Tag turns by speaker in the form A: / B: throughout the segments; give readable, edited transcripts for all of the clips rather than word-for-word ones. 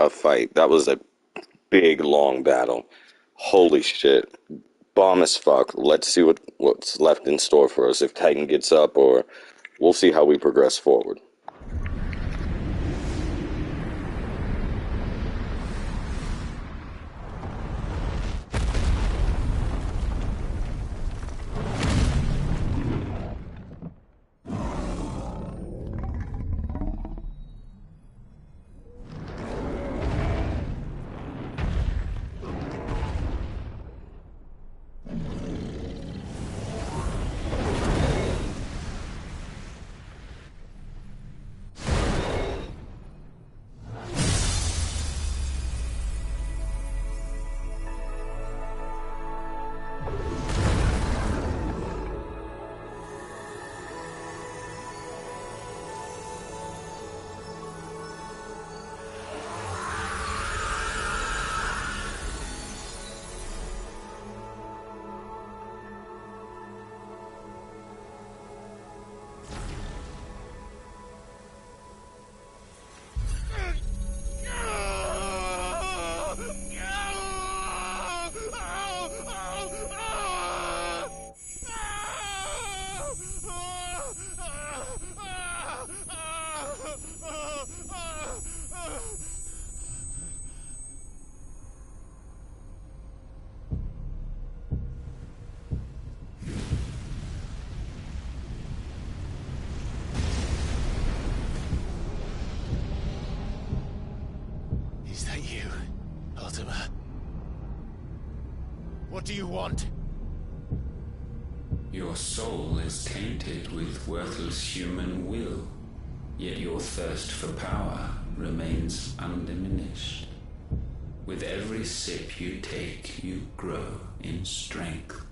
A: tough fight. That was a big, long battle. Holy shit. Bomb as fuck. Let's see what's left in store for us if Titan gets up, or we'll see how we progress forward.
B: Is that you, Ultima? What do you want?
C: Your soul is tainted with worthless human will, yet your thirst for power remains undiminished. With every sip you take, you grow in strength,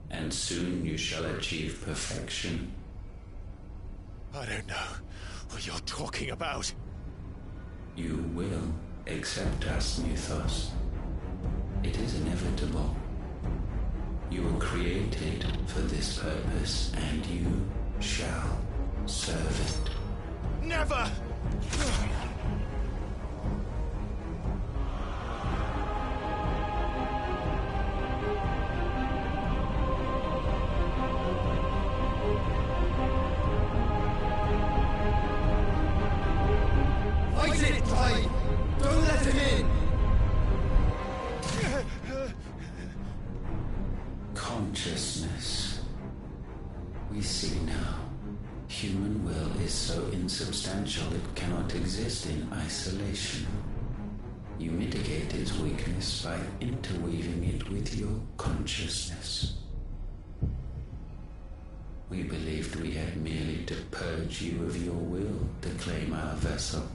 C: and soon you shall achieve perfection.
B: I don't know what you're talking about.
C: You will accept us, Mythos. It is inevitable. You were created for this purpose, and you shall serve it.
B: Never!
D: Fight it, Tide! Don't let him in!
C: Consciousness. We see now. Human will is so insubstantial it cannot exist in isolation. You mitigate its weakness by interweaving it with your consciousness. We believed we had merely to purge you of your will to claim our vessel.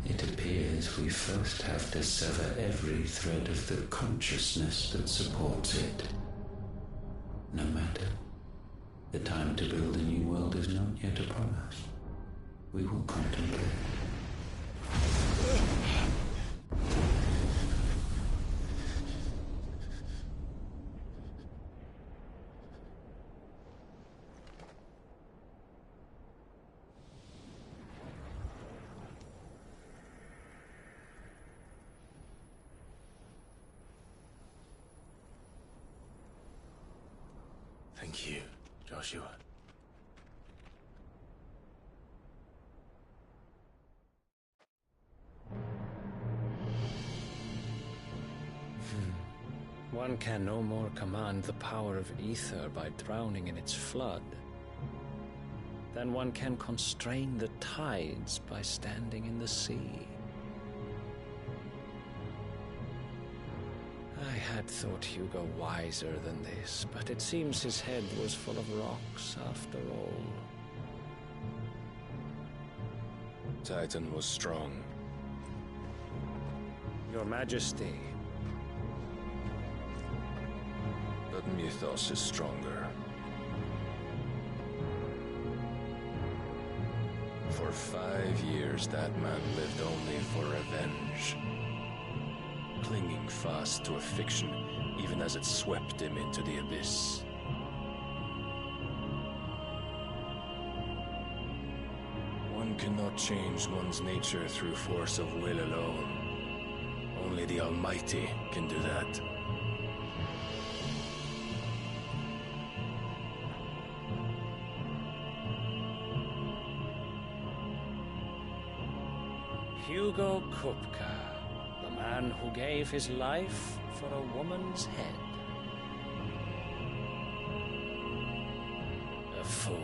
C: It appears we first have to sever every thread of the consciousness that supports it. No matter. The time to build a new world is not yet upon us. We will contemplate.
B: Thank you, Joshua.
E: One can no more command the power of ether by drowning in its flood than one can constrain the tides by standing in the sea. I had thought Hugo wiser than this, but it seems his head was full of rocks after all.
F: Titan was strong.
E: Your Majesty.
F: But Mythos is stronger. For 5 years, that man lived only for revenge. Clinging fast to a fiction, even as it swept him into the abyss. One One cannot change one's nature through force of will alone. Only the Almighty can do that.
E: Hugo Kupka, the man who gave his life for a woman's head. A fool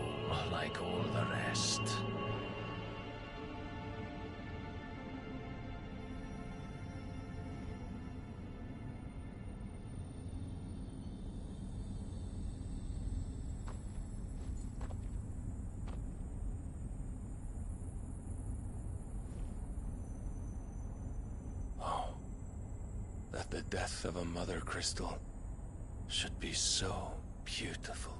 E: like all the rest.
F: That the death of a mother crystal should be so beautiful.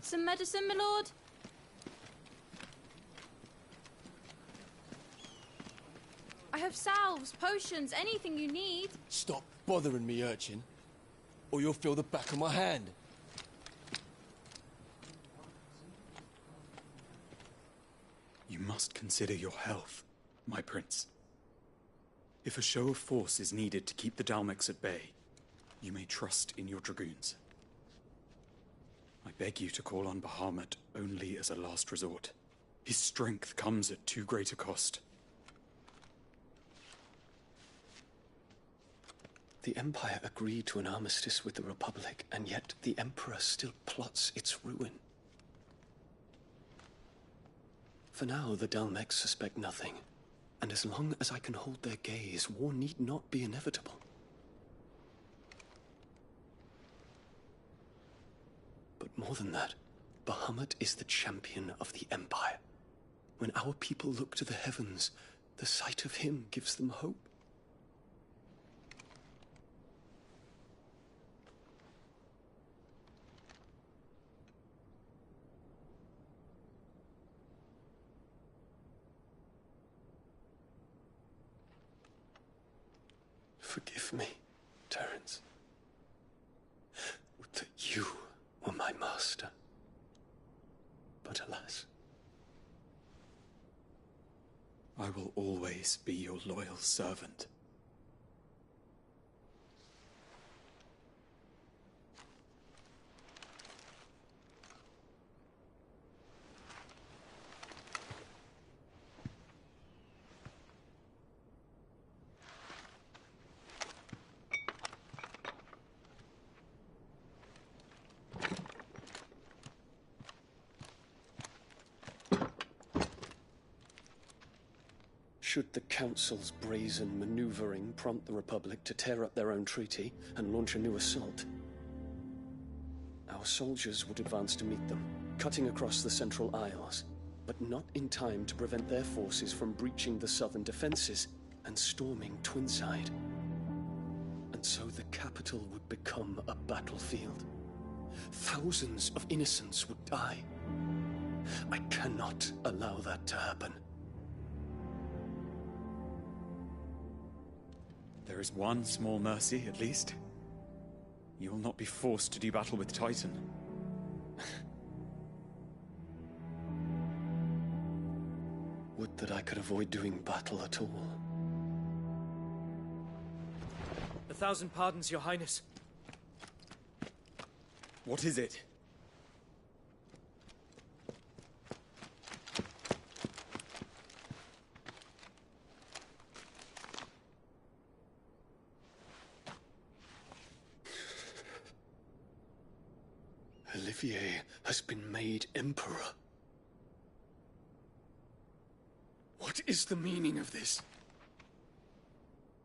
G: Some medicine, my lord? I have salves, potions, anything you need.
D: Stop bothering me, urchin, or you'll feel the back of my hand.
H: You must consider your health, my prince. If a show of force is needed to keep the Dalmex at bay, you may trust in your dragoons. I beg you to call on Bahamut only as a last resort. His strength comes at too great a cost.
I: The Empire agreed to an armistice with the Republic, and yet the Emperor still plots its ruin. For now, the Dalmex suspect nothing, and as long as I can hold their gaze, war need not be inevitable. But more than that, Bahamut is the champion of the Empire. When our people look to the heavens, the sight of him gives them hope. Forgive me, Terence. Would that you were my master. But alas.
H: I will always be your loyal servant.
I: Should the Council's brazen maneuvering prompt the Republic to tear up their own treaty and launch a new assault, our soldiers would advance to meet them, cutting across the Central Isles, but not in time to prevent their forces from breaching the southern defenses and storming Twinside. And so the capital would become a battlefield. Thousands of innocents would die. I cannot allow that to happen.
H: There is one small mercy, at least. You will not be forced to do battle with Titan.
I: Would that I could avoid doing battle at all.
J: 1,000 pardons, Your Highness.
H: What is it?
I: Olivier has been made Emperor. What is the meaning of this?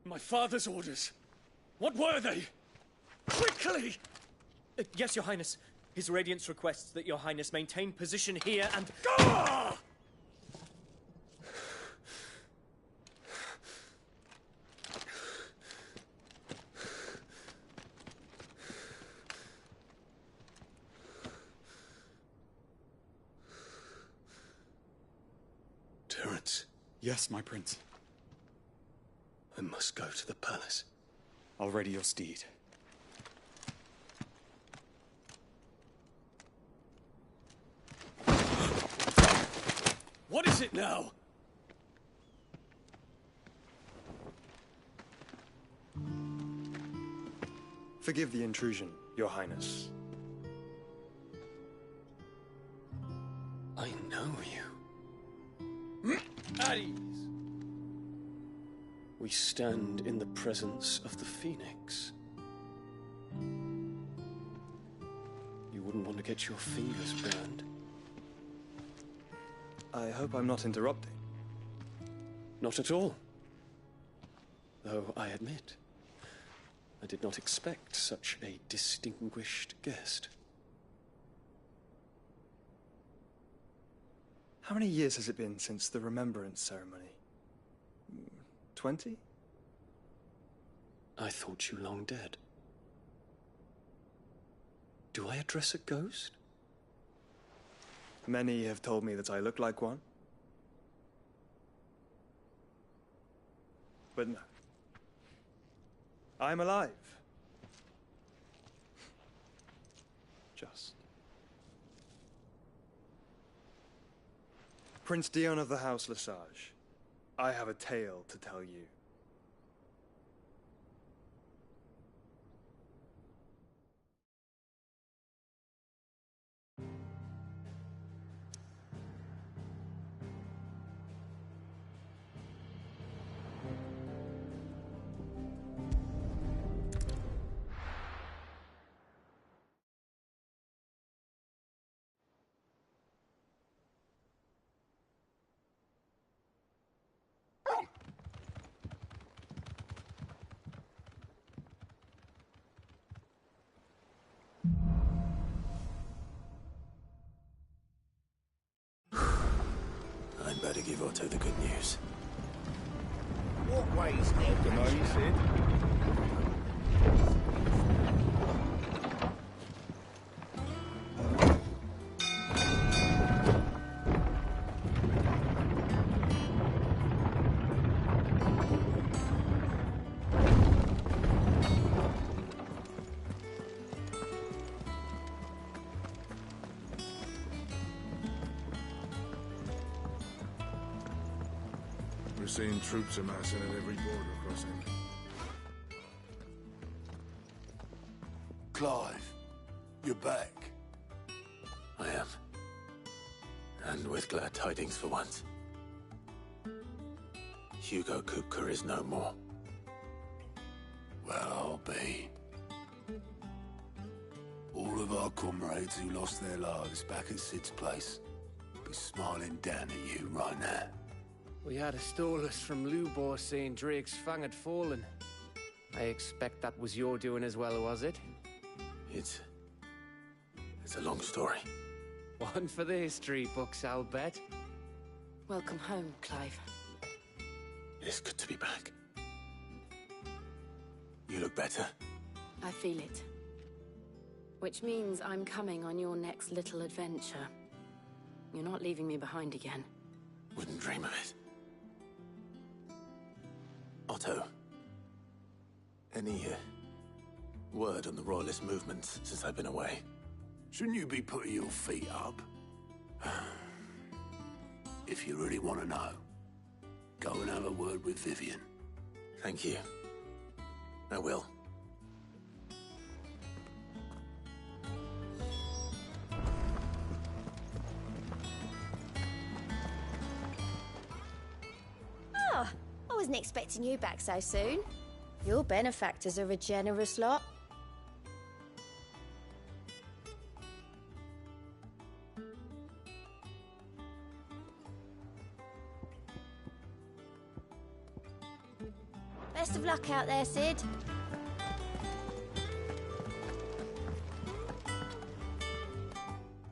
I: My father's orders. What were they? Quickly!
J: Yes, Your Highness. His Radiance requests that Your Highness maintain position here and...
I: Ah!
H: Yes, my prince.
I: I must go to the palace.
H: I'll ready your steed.
I: What is it now?
K: Forgive the intrusion, Your Highness.
I: I know you.
J: At ease.
I: We stand in the presence of the Phoenix. You wouldn't want to get your fingers burned.
K: I hope I'm not interrupting.
I: Not at all. Though I admit, I did not expect such a distinguished guest.
K: How many years has it been since the Remembrance ceremony? 20?
I: I thought you long dead. Do I address a ghost?
K: Many have told me that I look like one. But no. I'm alive. Just. Prince Dion of the House Lesage, I have a tale to tell you.
B: I'd better give Otto the good news.
L: What way's next?
B: Dunno, you said.
M: We're seeing troops amassing at every border crossing.
B: Clive, you're back. I am. And with glad tidings for once. Hugo Kupka is no more. Well, I'll be. All of our comrades who lost their lives back at Sid's place be smiling down at you right now.
L: We had a stolus from Lubor saying Drake's fang had fallen. I expect that was your doing as well, was it?
B: It's a long story.
L: One for the history books, I'll bet.
N: Welcome home, Clive.
B: It's good to be back. You look better.
N: I feel it. Which means I'm coming on your next little adventure. You're not leaving me behind again.
B: Wouldn't dream of it. Otto, any word on the Royalist movement since I've been away? Shouldn't you be putting your feet up? If you really want to know, go and have a word with Vivian. Thank you. I will.
O: Oh, I wasn't expecting you back so soon. Your benefactors are a generous lot. Best of luck out there, Sid.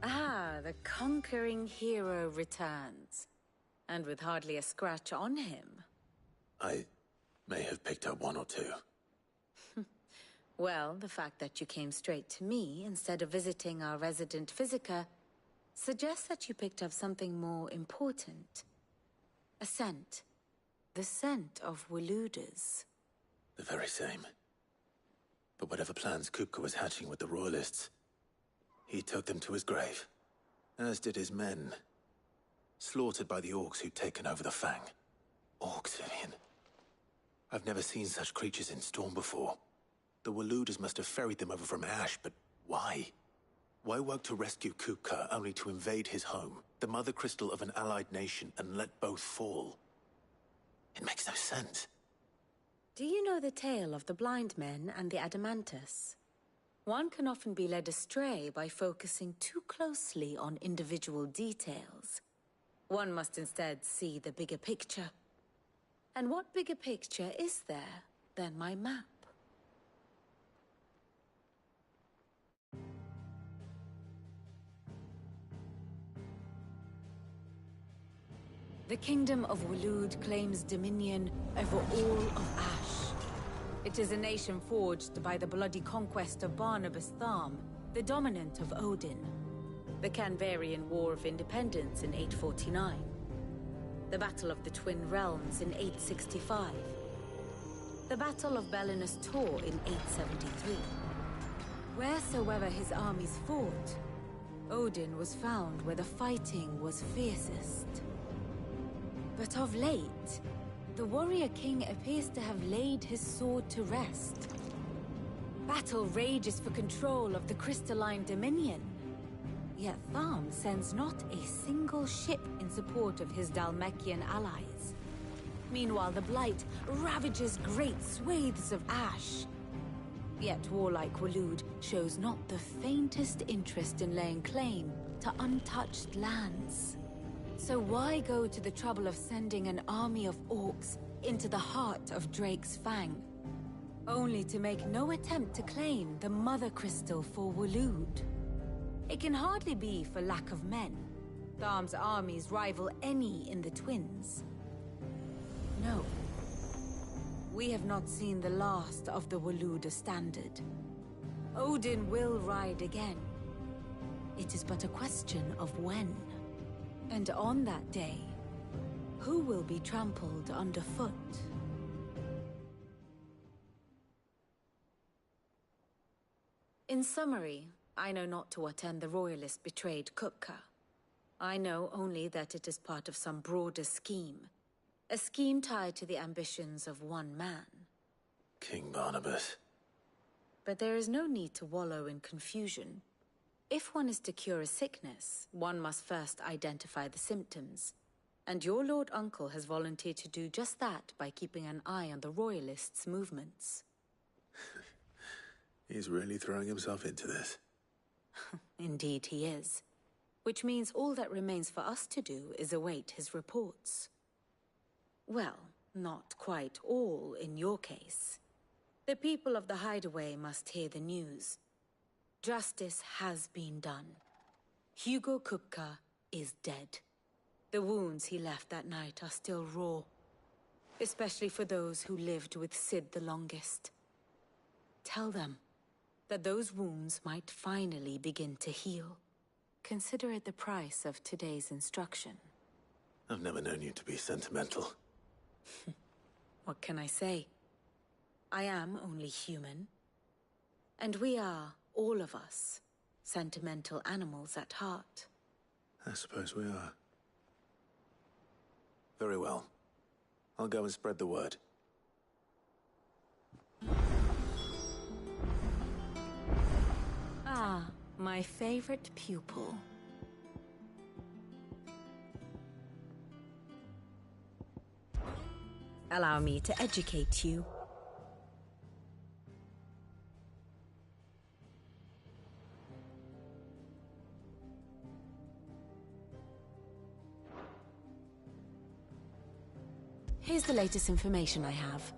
P: Ah, the conquering hero returns. And with hardly a scratch on him.
B: I may have picked up one or two.
P: Well, the fact that you came straight to me instead of visiting our resident physiker suggests that you picked up something more important. A scent. The scent of Waludas.
B: The very same. But whatever plans Kupka was hatching with the Royalists, he took them to his grave. As did his men. Slaughtered by the orcs who'd taken over the Fang. Orcs, Vivian. I've never seen such creatures in Storm before. The Waludas must have ferried them over from Ash, but why? Why work to rescue Kupka only to invade his home, the mother crystal of an allied nation, and let both fall? It makes no sense.
P: Do you know the tale of the blind men and the Adamantus? One can often be led astray by focusing too closely on individual details. One must instead see the bigger picture. And what bigger picture is there than my map? The Kingdom of Waloed claims dominion over all of Ash. It is a nation forged by the bloody conquest of Barnabas Tharm, the dominant of Odin. The Canvarian War of Independence in 849. The Battle of the Twin Realms in 865. The Battle of Belinus Tor in 873. Wheresoever his armies fought, Odin was found where the fighting was fiercest. But of late, the warrior king appears to have laid his sword to rest. Battle rages for control of the crystalline dominion. Yet Tharm sends not a single ship in support of his Dhalmekian allies. Meanwhile, the Blight ravages great swathes of Ash. Yet warlike Waloed shows not the faintest interest in laying claim to untouched lands. So why go to the trouble of sending an army of orcs into the heart of Drake's Fang, only to make no attempt to claim the Mother Crystal for Waloed? It can hardly be for lack of men. Tharm's armies rival any in the Twins. No. We have not seen the last of the Waloed standard. Odin will ride again. It is but a question of when. And on that day, who will be trampled underfoot? In summary, I know not to what end the Royalists betrayed Kupka. I know only that it is part of some broader scheme. A scheme tied to the ambitions of one man.
B: King Barnabas.
P: But there is no need to wallow in confusion. If one is to cure a sickness, one must first identify the symptoms. And your Lord Uncle has volunteered to do just that by keeping an eye on the Royalists' movements.
B: He's really throwing himself into this.
P: Indeed he is. Which means all that remains for us to do is await his reports. Well, not quite all in your case. The people of the Hideaway must hear the news. Justice has been done. Hugo Kupka is dead. The wounds he left that night are still raw, especially for those who lived with Sid the longest. Tell them that those wounds might finally begin to heal. Consider it the price of today's instruction.
B: I've never known you to be sentimental.
P: What can I say? I am only human. And we are, all of us, sentimental animals at heart.
B: I suppose we are. Very well. I'll go and spread the word.
P: Ah, my favorite pupil. Allow me to educate you. Here's the latest information I have.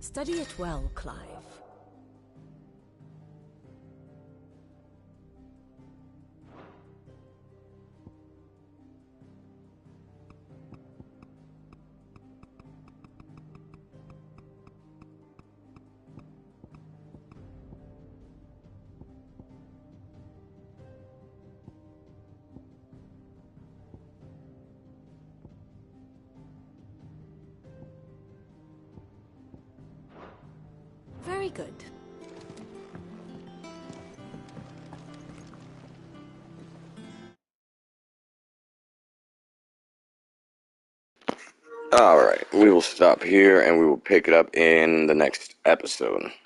P: Study it well, Clive. Very good.
A: Alright, we will stop here and we will pick it up in the next episode.